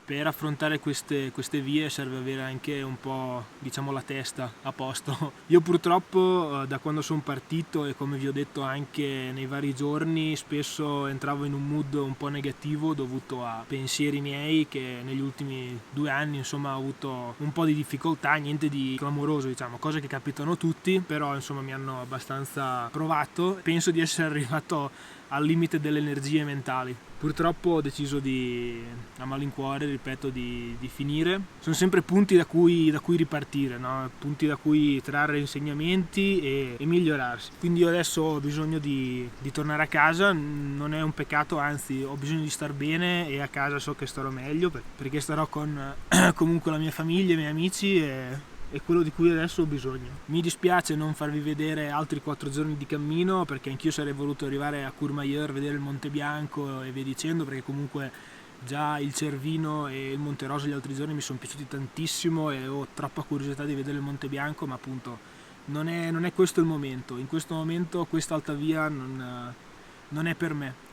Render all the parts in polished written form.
per affrontare queste vie serve avere anche un po', diciamo, la testa a posto. Io purtroppo da quando sono partito, e come vi ho detto anche nei vari giorni, spesso entravo in un mood un po' negativo dovuto a pensieri miei che negli ultimi 2 anni insomma ho avuto un po' di difficoltà, niente di clamoroso, diciamo, cose che capitano a tutti, però insomma mi hanno abbastanza provato. Penso di essere arrivato al limite delle energie mentali. Purtroppo ho deciso a malincuore, ripeto, di finire. Sono sempre punti da cui ripartire, no? Punti da cui trarre insegnamenti e migliorarsi. Quindi io adesso ho bisogno di tornare a casa, non è un peccato, anzi ho bisogno di star bene e a casa so che starò meglio perché starò con comunque la mia famiglia, i miei amici e quello di cui adesso ho bisogno. Mi dispiace non farvi vedere altri 4 giorni di cammino, perché anch'io sarei voluto arrivare a Courmayeur, vedere il Monte Bianco e via dicendo, perché comunque già il Cervino e il Monte Rosa gli altri giorni mi sono piaciuti tantissimo e ho troppa curiosità di vedere il Monte Bianco, ma appunto non è questo il momento. In questo momento questa alta via non è per me.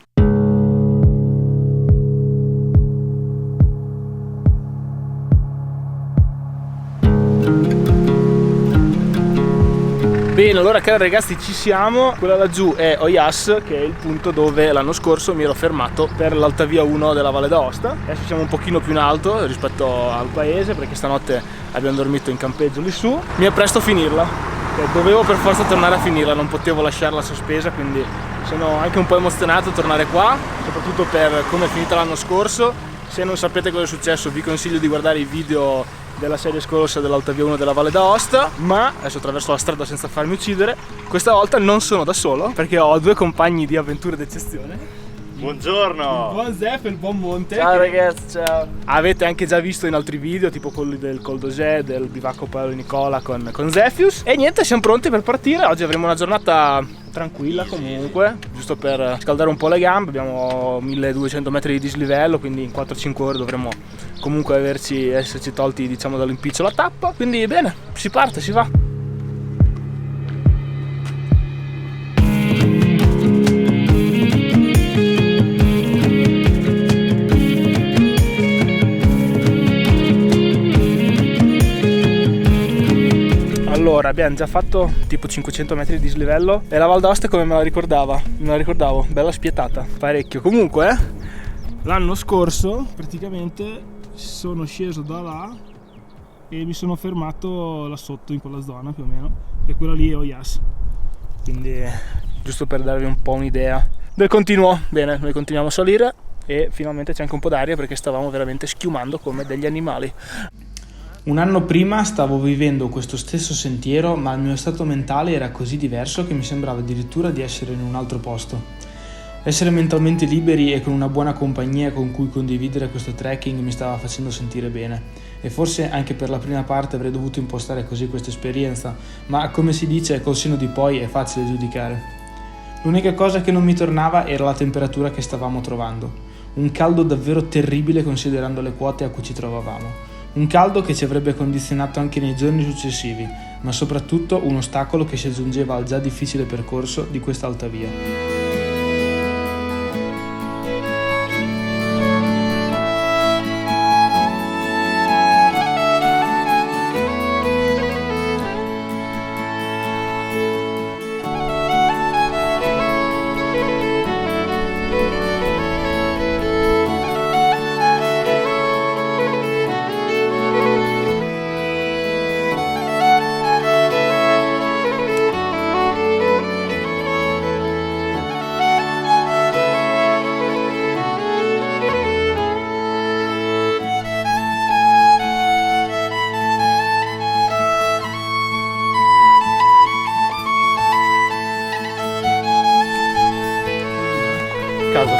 Bene, allora cari ragazzi, ci siamo. Quella laggiù è Oyas, che è il punto dove l'anno scorso mi ero fermato per l'alta via 1 della Valle d'Aosta. Adesso siamo un pochino più in alto rispetto al paese, perché stanotte abbiamo dormito in campeggio lì su. Mi appresto a finirla, dovevo per forza tornare a finirla, non potevo lasciarla sospesa, quindi sono anche un po' emozionato a tornare qua, soprattutto per come è finita l'anno scorso. Se non sapete cosa è successo, vi consiglio di guardare i video della serie scorsa dell'alta via 1 della Valle d'Aosta, ma adesso attraverso la strada senza farmi uccidere. Questa volta non sono da solo, perché ho 2 compagni di avventure d'eccezione. Buongiorno! Il buon Zef e il buon Monte. Ciao ragazzi, ciao! Avete anche già visto in altri video, tipo quelli del Col d'Osè, del bivacco Paolo Nicola con Zefius. E niente, siamo pronti per partire. Oggi avremo una giornata tranquilla comunque, giusto per scaldare un po' le gambe. Abbiamo 1200 metri di dislivello, quindi in 4-5 ore dovremo comunque esserci tolti, diciamo, dall'impiccio la tappa. Quindi bene, si parte, si va. Allora, abbiamo già fatto tipo 500 metri di dislivello e la Val d'Aosta come me la ricordavo, bella spietata, parecchio. Comunque, l'anno scorso praticamente sono sceso da là e mi sono fermato là sotto in quella zona più o meno, e quella lì è Oyas. Quindi, giusto per darvi un po' un'idea del continuo. Bene, noi continuiamo a salire e finalmente c'è anche un po' d'aria, perché stavamo veramente schiumando come degli animali. Un anno prima stavo vivendo questo stesso sentiero, ma il mio stato mentale era così diverso che mi sembrava addirittura di essere in un altro posto. Essere mentalmente liberi e con una buona compagnia con cui condividere questo trekking mi stava facendo sentire bene. E forse anche per la prima parte avrei dovuto impostare così questa esperienza, ma come si dice, col senno di poi è facile giudicare. L'unica cosa che non mi tornava era la temperatura che stavamo trovando. Un caldo davvero terribile considerando le quote a cui ci trovavamo. Un caldo che ci avrebbe condizionato anche nei giorni successivi, ma soprattutto un ostacolo che si aggiungeva al già difficile percorso di questa alta via.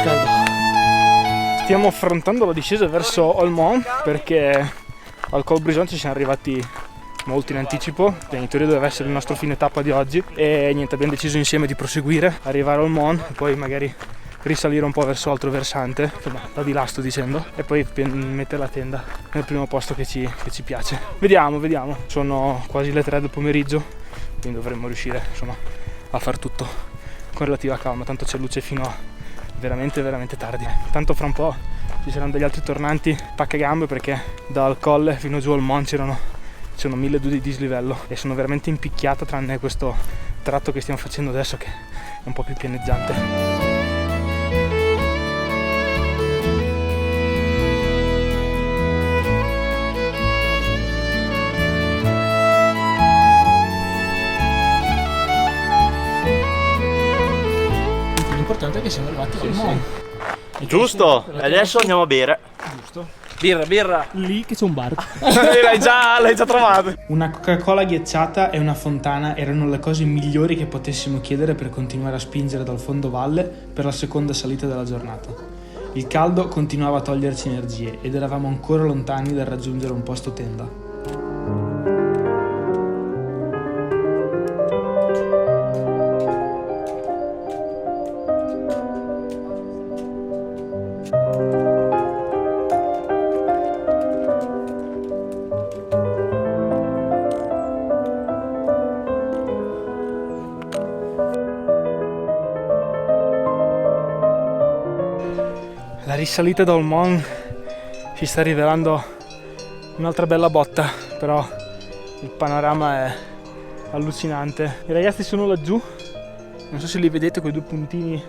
Caldo. Stiamo affrontando la discesa verso Olmont, perché al Col Brison ci siamo arrivati molto in anticipo. In teoria doveva essere il nostro fine tappa di oggi e niente, abbiamo deciso insieme di proseguire, arrivare a Olmont e poi magari risalire un po' verso l'altro versante, insomma da di là sto dicendo, e poi mettere la tenda nel primo posto che ci piace. Vediamo. Sono quasi le 3 del pomeriggio, quindi dovremmo riuscire insomma a far tutto con relativa calma, tanto c'è luce fino veramente veramente tardi. Tanto fra un po' ci saranno degli altri tornanti pacca gambe, perché dal colle fino giù al Mon c'erano 1200 di dislivello e sono veramente impicchiato, tranne questo tratto che stiamo facendo adesso che è un po' più pianeggiante. L'importante è che siamo arrivati al Mon. Giusto, e adesso andiamo a bere. Giusto. Birra. Lì che c'è un bar. l'hai già trovato. Una Coca-Cola ghiacciata e una fontana erano le cose migliori che potessimo chiedere per continuare a spingere dal fondovalle per la seconda salita della giornata. Il caldo continuava a toglierci energie ed eravamo ancora lontani dal raggiungere un posto tenda. La risalita dal Mon ci sta rivelando un'altra bella botta, però il panorama è allucinante. I ragazzi sono laggiù, non so se li vedete, quei due puntini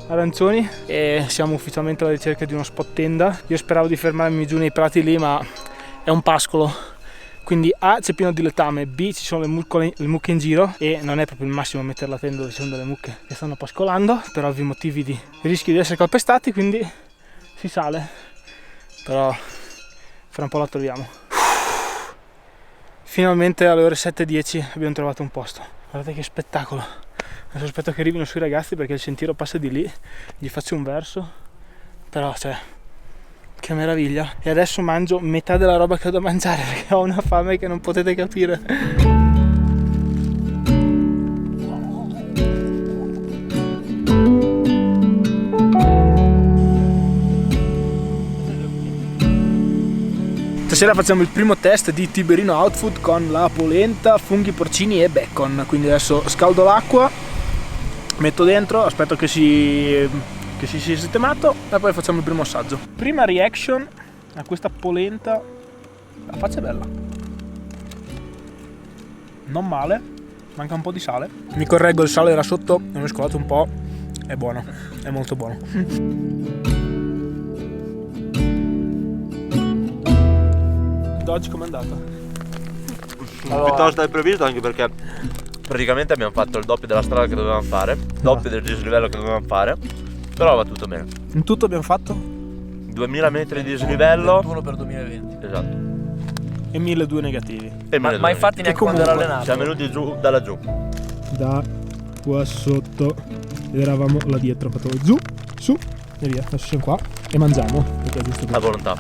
arancioni, e siamo ufficialmente alla ricerca di uno spot tenda. Io speravo di fermarmi giù nei prati lì, ma è un pascolo, quindi A, c'è pieno di letame, B, ci sono le mucche in giro e non è proprio il massimo mettere la tenda dove ci sono delle mucche che stanno pascolando per ovvi motivi di rischio di essere calpestati, quindi si sale, però fra un po' la troviamo. Finalmente alle ore 7:10 abbiamo trovato un posto. Guardate che spettacolo. Adesso aspetto che arrivino sui ragazzi perché il sentiero passa di lì, gli faccio un verso, però cioè, che meraviglia. E adesso mangio metà della roba che ho da mangiare perché ho una fame che non potete capire. Stasera facciamo il primo test di Tiberino Outfood con la polenta, funghi porcini e bacon. Quindi adesso scaldo l'acqua, metto dentro, aspetto che si sia sistemato e poi facciamo il primo assaggio. Prima reaction a questa polenta, la faccia è bella, non male, manca un po' di sale. Mi correggo, il sale era sotto, ho mescolato un po', è buono, è molto buono. Oggi com'è andata? Allora, piuttosto previsto, anche perché praticamente abbiamo fatto il doppio della strada che dovevamo fare, doppio del dislivello che dovevamo fare, però va tutto bene. In tutto abbiamo fatto? 2000 metri di dislivello 21 per 2020. Esatto. E 1200 negativi. E Ma infatti neanche quando era allenato. siamo venuti giù da laggiù. Da qua sotto ed eravamo là dietro, fatto giù, su e via. Adesso siamo qua e mangiamo perché è giusto A volontà.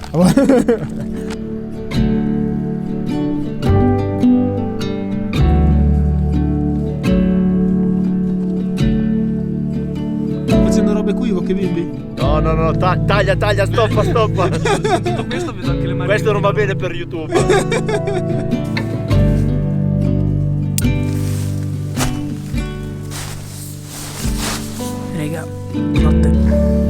facendo robe equivoche, bimbi. No, taglia, stoppa. Tutto questo vedo anche le mani. Questo non va bene per YouTube. Raga, notte.